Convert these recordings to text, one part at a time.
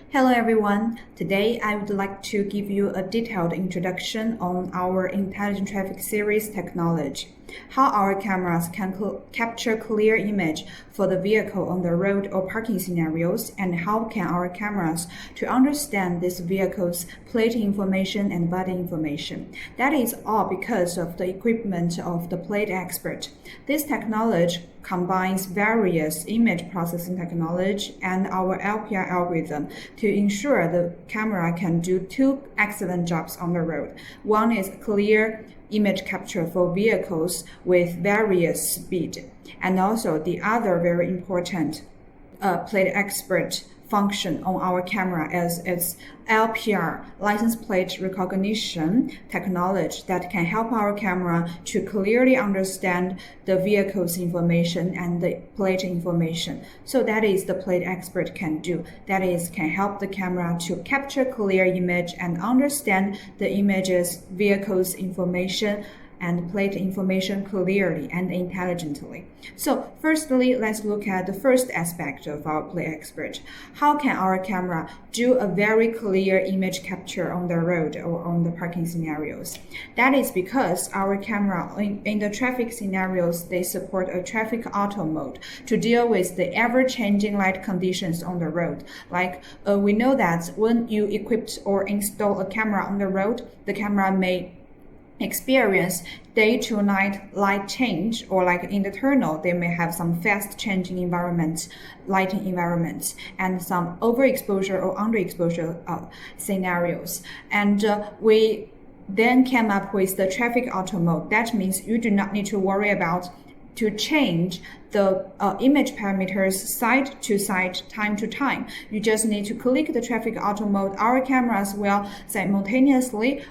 Hello everyone. Today I would like to give you a detailed introduction on our intelligent traffic series technology. How our cameras can capture clear image for the vehicle on the road or parking scenarios, and how can our cameras to understand this vehicle's plate information and body information. That is all because of the equipment of the plate expert. This technology combines various image processing technology and our LPI algorithm to ensure the camera can do two excellent jobs on the road. One is clear image capture for vehicles with various speed, and also the other very important plate expert function on our camera as its LPR, license plate recognition technology, that can help our camera to clearly understand the vehicle's information and the plate information. So that is the plate expert can do. That is, can help the camera to capture clear image and understand the image's vehicle's information and plate information clearly and intelligently. So firstly, let's look at the first aspect of our plate expert. How can our camera do a very clear image capture on the road or on the parking scenarios? That is because our camera in the traffic scenarios, they support a traffic auto mode to deal with the ever-changing light conditions on the road. Like we know that when you equip or install a camera on the road, the camera may experience day to night light change, or like in the tunnel, they may have some fast changing environments, lighting environments, and some overexposure or underexposure scenarios. And we then came up with the traffic auto mode. That means you do not need to worry about to change the image parameters side to side, time to time. You just need to click the traffic auto mode. Our cameras will simultaneously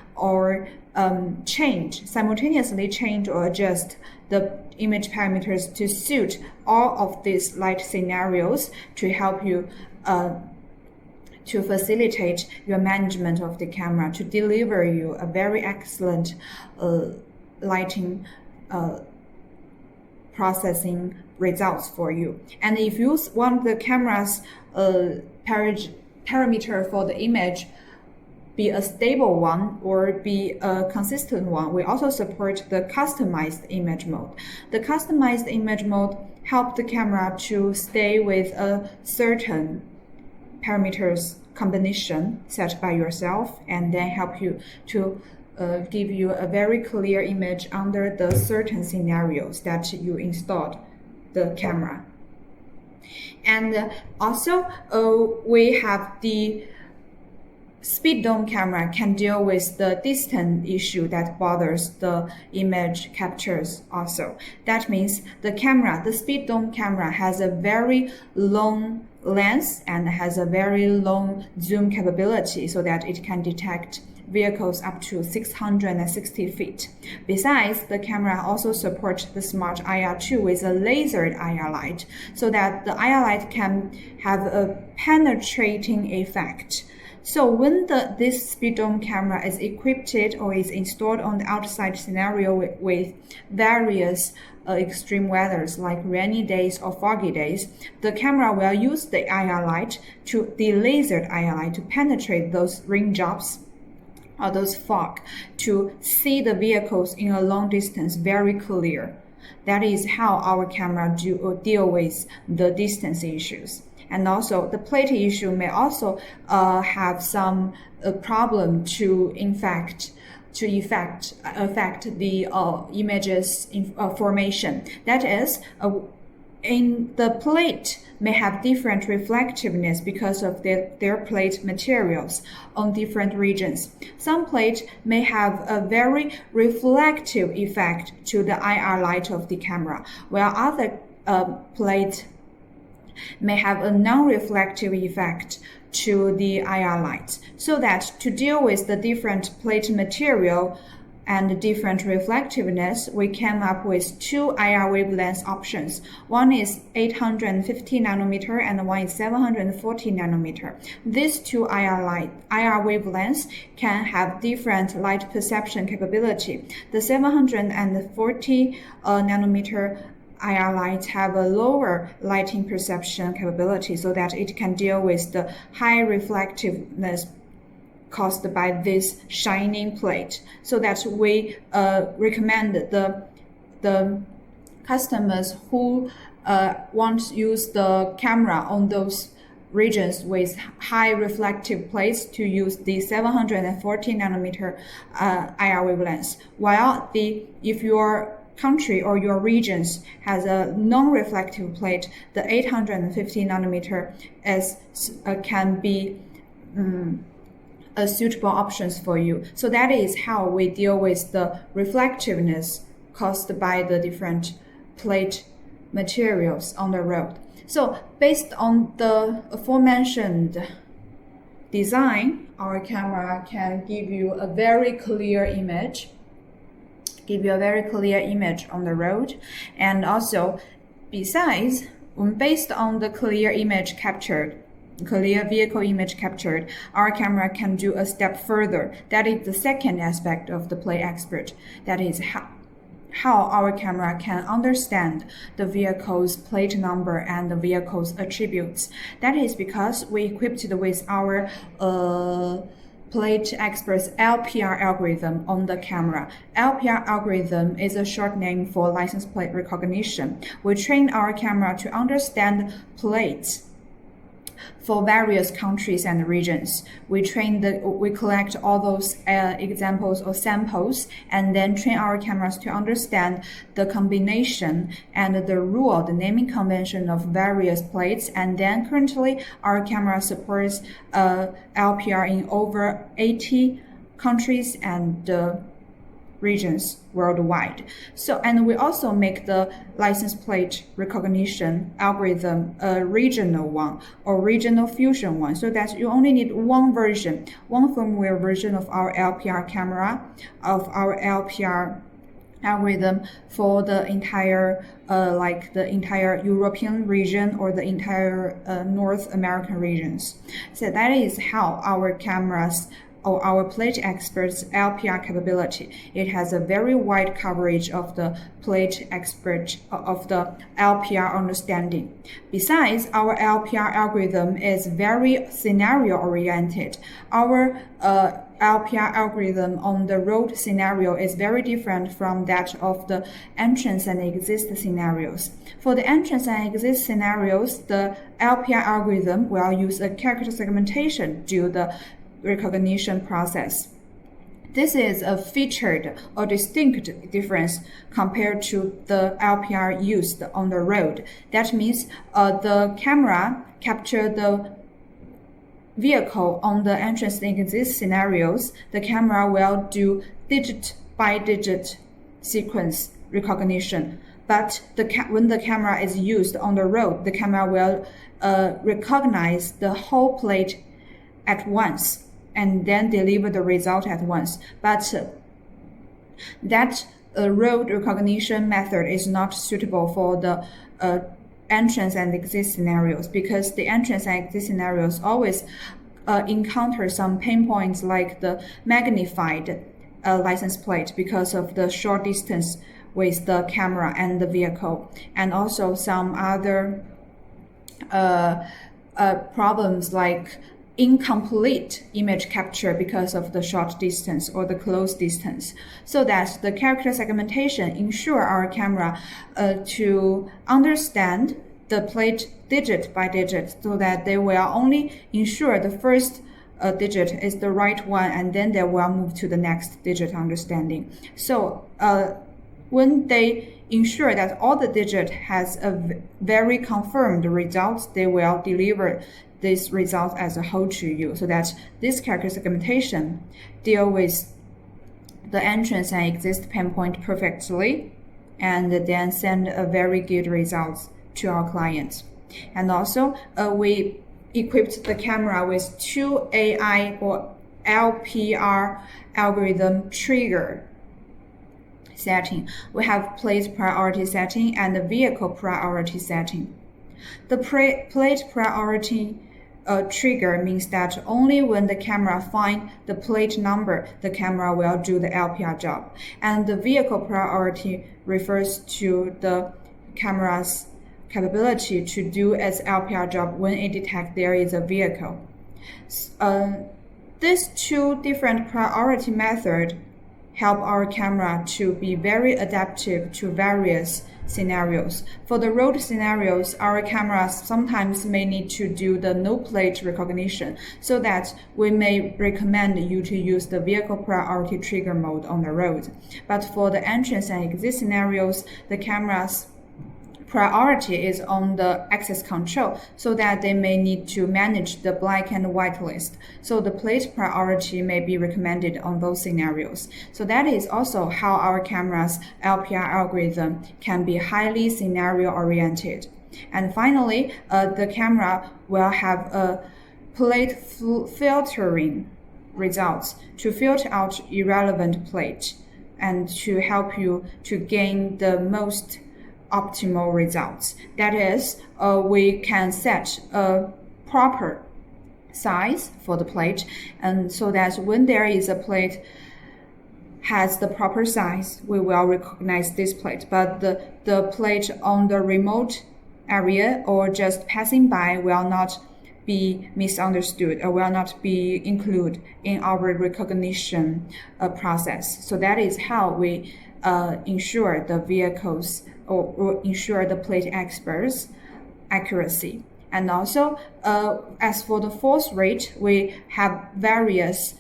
change or adjust the image parameters to suit all of these light scenarios to help you to facilitate your management of the camera, to deliver you a very excellent lighting processing results for you. And if you want the camera's parameter for the image be a stable one or be a consistent one, we also support the customized image mode. The customized image mode helps the camera to stay with a certain parameters combination set by yourself, and then help you to give you a very clear image under the certain scenarios that you installed the camera. And also we have the speed dome camera can deal with the distance issue that bothers the image captures also. That means the speed dome camera has a very long lens and has a very long zoom capability so that it can detect vehicles up to 660 feet. Besides, the camera also supports the smart IR2 with a lasered IR light, so that the IR light can have a penetrating effect. So when this speed dome camera is equipped or is installed on the outside scenario with various extreme weathers like rainy days or foggy days, the camera will use the IR light, the lasered IR light, to penetrate those raindrops or those fog to see the vehicles in a long distance very clear. That is how our camera deal with the distance issues. And also the plate issue may also have some problem to affect the images formation. That is, in the plate may have different reflectiveness because of their plate materials on different regions. Some plate may have a very reflective effect to the IR light of the camera, while other plate may have a non-reflective effect to the IR light. So that to deal with the different plate material and different reflectiveness, we came up with two IR wavelength options. One is 850 nanometer and one is 740 nanometer. These two IR wavelengths can have different light perception capability. The 740 nanometer IR lights have a lower lighting perception capability so that it can deal with the high reflectiveness caused by this shining plate. So that we recommend the customers who want to use the camera on those regions with high reflective plates to use the 740 nanometer IR wavelengths. While if your country or your regions has a non-reflective plate, the 850 nanometer can be suitable options for you. So that is how we deal with the reflectiveness caused by the different plate materials on the road. So based on the aforementioned design, our camera can give you a very clear image on the road. And also, besides, based on the clear vehicle image captured, our camera can do a step further. That is the second aspect of the plate expert. That is how our camera can understand the vehicle's plate number and the vehicle's attributes. That is because we equipped it with our plate expert's LPR algorithm on the camera. LPR algorithm is a short name for license plate recognition. We train our camera to understand plates for various countries and regions. We collect all those examples or samples and then train our cameras to understand the combination and the naming convention of various plates. And then currently our camera supports LPR in over 80 countries and regions worldwide. So, and we also make the license plate recognition algorithm a regional one or regional fusion one, so that you only need one firmware version of our LPR camera, of our LPR algorithm for the entire European region or the entire North American regions. So that is how our cameras or our plate expert's LPR capability. It has a very wide coverage of the plate expert of the LPR understanding. Besides, our LPR algorithm is very scenario oriented. Our LPR algorithm on the road scenario is very different from that of the entrance and exit scenarios. For the entrance and exit scenarios, the LPR algorithm will use a character segmentation to do the recognition process. This is a featured or distinct difference compared to the LPR used on the road. That means the camera capture the vehicle on the entrance and exit scenarios. The camera will do digit by digit sequence recognition. But when the camera is used on the road, the camera will recognize the whole plate at once and then deliver the result at once. But that road recognition method is not suitable for the entrance and exit scenarios, because the entrance and exit scenarios always encounter some pain points like the magnified license plate because of the short distance with the camera and the vehicle, and also some other problems like incomplete image capture because of the short distance or the close distance. So that the character segmentation ensure our camera to understand the plate digit by digit, so that they will only ensure the first digit is the right one, and then they will move to the next digit understanding. So when they ensure that all the digit has a very confirmed result, they will deliver this result as a whole to you, so that this character segmentation deal with the entrance and exit pain point perfectly, and then send a very good results to our clients. And also we equipped the camera with 2 AI or LPR algorithm trigger setting. We have plate priority setting and the vehicle priority setting. The plate priority trigger means that only when the camera finds the plate number, the camera will do the LPR job. And the vehicle priority refers to the camera's capability to do its LPR job when it detects there is a vehicle. These two different priority methods help our camera to be very adaptive to various scenarios. For the road scenarios, our cameras sometimes may need to do the no plate recognition, so that we may recommend you to use the vehicle priority trigger mode on the road. But for the entrance and exit scenarios, the camera's priority is on the access control, so that they may need to manage the black and white list. So the plate priority may be recommended on those scenarios. So that is also how our camera's LPR algorithm can be highly scenario oriented. And finally, the camera will have a plate filtering results to filter out irrelevant plate and to help you to gain the most optimal results. That is, we can set a proper size for the plate, and so that when there is a plate has the proper size, we will recognize this plate. But the plate on the remote area or just passing by will not be misunderstood or will not be included in our recognition process. So that is how we ensure the vehicles or ensure the plate experts' accuracy. And also, as for the false rate, we have various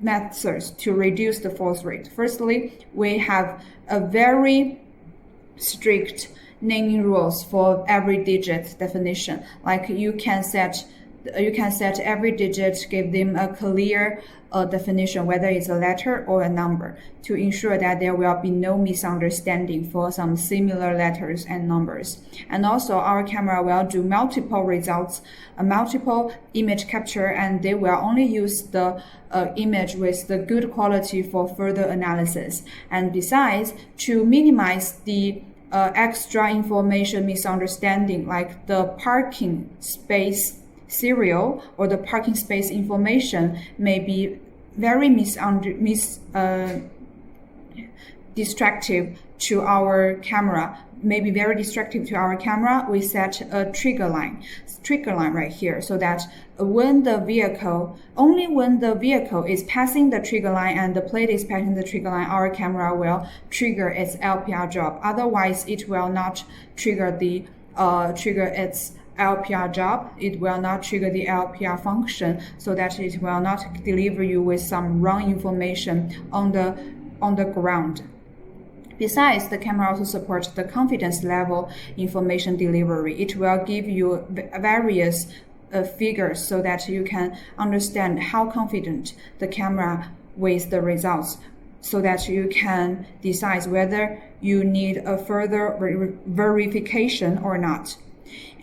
methods to reduce the false rate. Firstly, we have a very strict naming rules for every digit definition. Like you can set every digit, give them a clear definition, whether it's a letter or a number, to ensure that there will be no misunderstanding for some similar letters and numbers. And also our camera will do multiple results, multiple image capture, and they will only use the image with the good quality for further analysis. And besides, to minimize the extra information misunderstanding, like the parking space serial or the parking space information may be very distractive to our camera. We set a trigger line right here, so that when the vehicle is passing the trigger line and the plate is passing the trigger line, our camera will trigger its LPR job. Otherwise, it will not trigger its LPR job. It will not trigger the LPR function, so that it will not deliver you with some wrong information on the ground. Besides, the camera also supports the confidence level information delivery. It will give you various figures so that you can understand how confident the camera with the results, so that you can decide whether you need a further verification or not.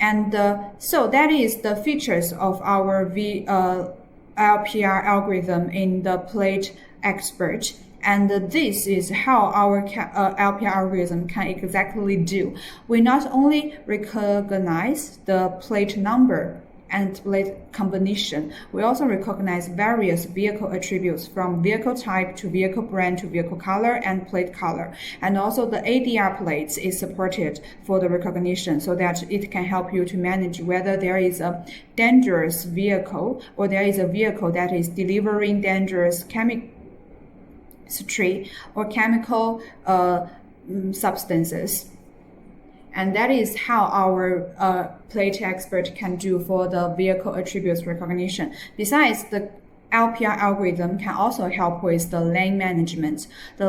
And so that is the features of our LPR algorithm in the plate expert. And this is how our LPR algorithm can exactly do. We not only recognize the plate number and plate combination, we also recognize various vehicle attributes from vehicle type to vehicle brand to vehicle color and plate color. And also the ADR plates is supported for the recognition, so that it can help you to manage whether there is a dangerous vehicle or there is a vehicle that is delivering dangerous chemistry or chemical substances. And that is how our plate expert can do for the vehicle attributes recognition. Besides, the LPR algorithm can also help with the lane management. The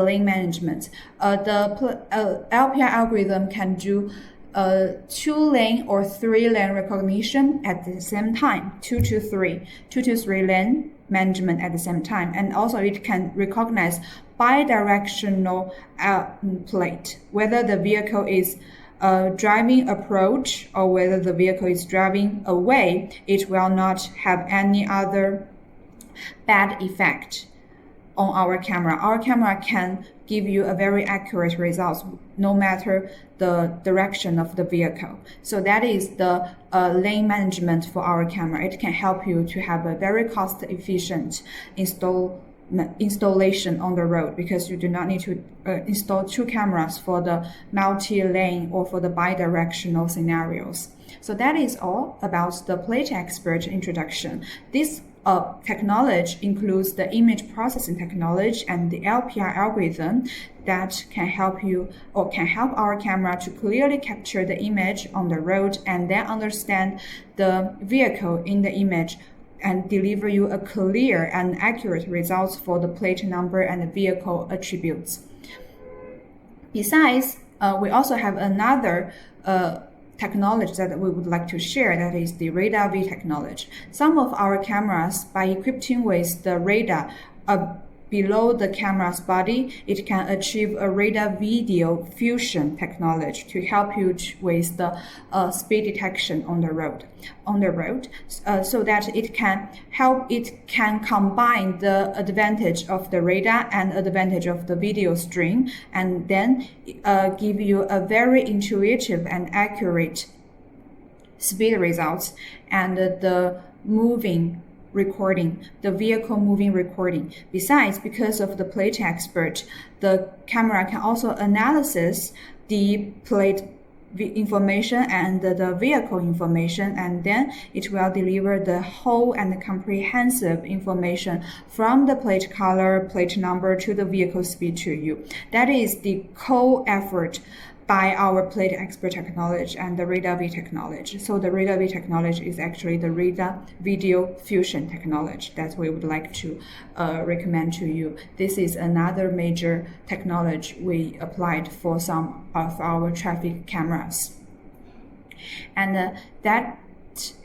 LPR algorithm can do 2-lane or 3-lane recognition at the same time, 2 to 3 lane management at the same time. And also it can recognize bidirectional plate, whether the vehicle is driving approach or whether the vehicle is driving away. It will not have any other bad effect on our camera. Our camera can give you a very accurate results no matter the direction of the vehicle. So that is the lane management for our camera. It can help you to have a very cost efficient installation on the road, because you do not need to install 2 cameras for the multi-lane or for the bi-directional scenarios. So that is all about the Plate Expert introduction. This technology includes the image processing technology and the LPR algorithm that can help you or can help our camera to clearly capture the image on the road and then understand the vehicle in the image and deliver you a clear and accurate results for the plate number and the vehicle attributes. Besides, we also have another technology that we would like to share, that is the radar V technology. Some of our cameras, by equipping with the radar below the camera's body, it can achieve a radar video fusion technology to help you with the speed detection on the road, so that it can combine the advantage of the radar and advantage of the video stream, and then give you a very intuitive and accurate speed results and the vehicle moving recording. Besides, because of the Plate Expert, the camera can also analyze the plate information and the vehicle information, and then it will deliver the whole and comprehensive information from the plate color, plate number to the vehicle speed to you. That is the co-effort by our Plate Expert technology and the radar V technology. So the radar V technology is actually the radar video fusion technology that we would like to recommend to you. This is another major technology we applied for some of our traffic cameras. And that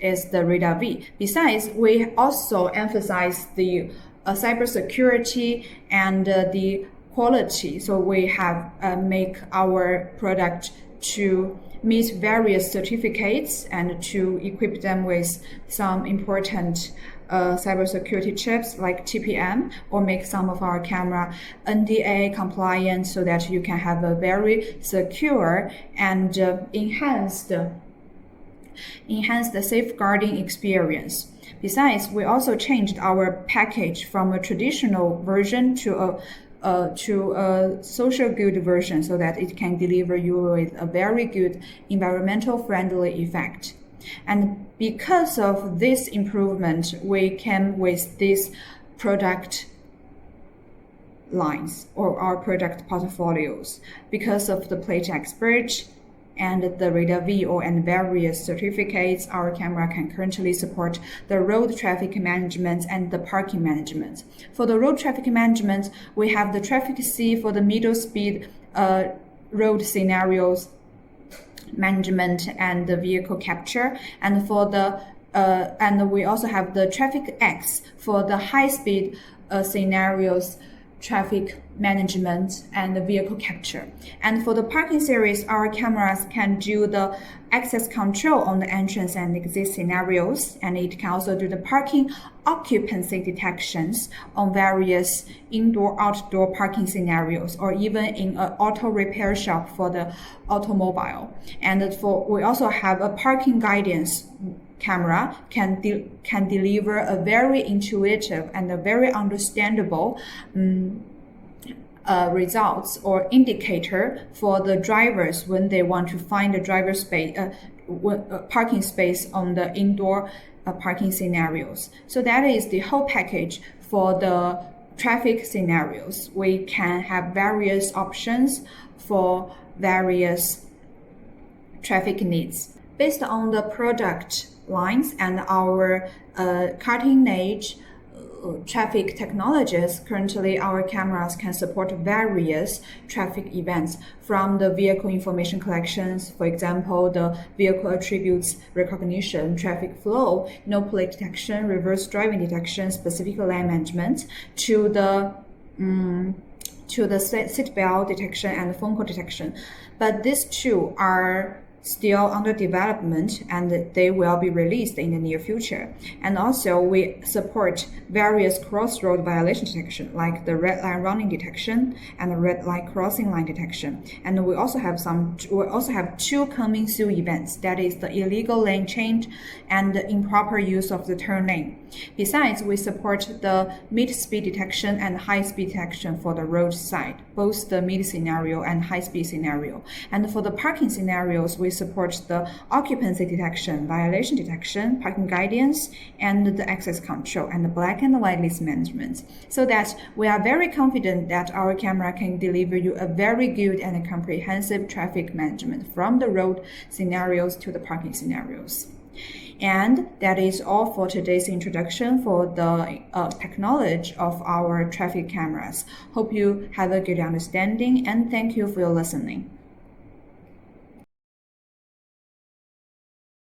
is the radar V. Besides, we also emphasize the cybersecurity and the quality. So we have make our product to meet various certificates and to equip them with some important cybersecurity chips like TPM, or make some of our camera NDA compliant, so that you can have a very secure and enhanced safeguarding experience. Besides, we also changed our package from a traditional version to a social good version, so that it can deliver you with a very good environmental friendly effect. And because of this improvement, we came with these product lines or our product portfolios. Because of the Plate Expert and the radar V and various certificates, our camera can currently support the road traffic management and the parking management. For the road traffic management, we have the traffic C for the middle speed road scenarios management and the vehicle capture, and for the and we also have the traffic X for the high speed scenarios traffic management and the vehicle capture. And for the parking series, our cameras can do the access control on the entrance and exit scenarios, and it can also do the parking occupancy detections on various indoor-outdoor parking scenarios, or even in an auto repair shop for the automobile. And we also have a parking guidance camera can deliver a very intuitive and a very understandable results or indicator for the drivers when they want to find a driver space, parking space on the indoor parking scenarios. So that is the whole package for the traffic scenarios. We can have various options for various traffic needs. Based on the product lines and our cutting-edge traffic technologies, currently our cameras can support various traffic events, from the vehicle information collections, for example, the vehicle attributes recognition, traffic flow, no plate detection, reverse driving detection, specific lane management, to the seatbelt detection and phone call detection. But these two are still under development, and they will be released in the near future. And also, we support various crossroad violation detection, like the red line running detection and the red light crossing line detection. And we also have two coming soon events, that is the illegal lane change and the improper use of the turn lane. Besides, we support the mid-speed detection and high-speed detection for the roadside, both the mid scenario and high-speed scenario. And for the parking scenarios, we support the occupancy detection, violation detection, parking guidance, and the access control, and the black and white list management. So that we are very confident that our camera can deliver you a very good and comprehensive traffic management from the road scenarios to the parking scenarios. And that is all for today's introduction for the technology of our traffic cameras. Hope you have a good understanding, and thank you for your listening.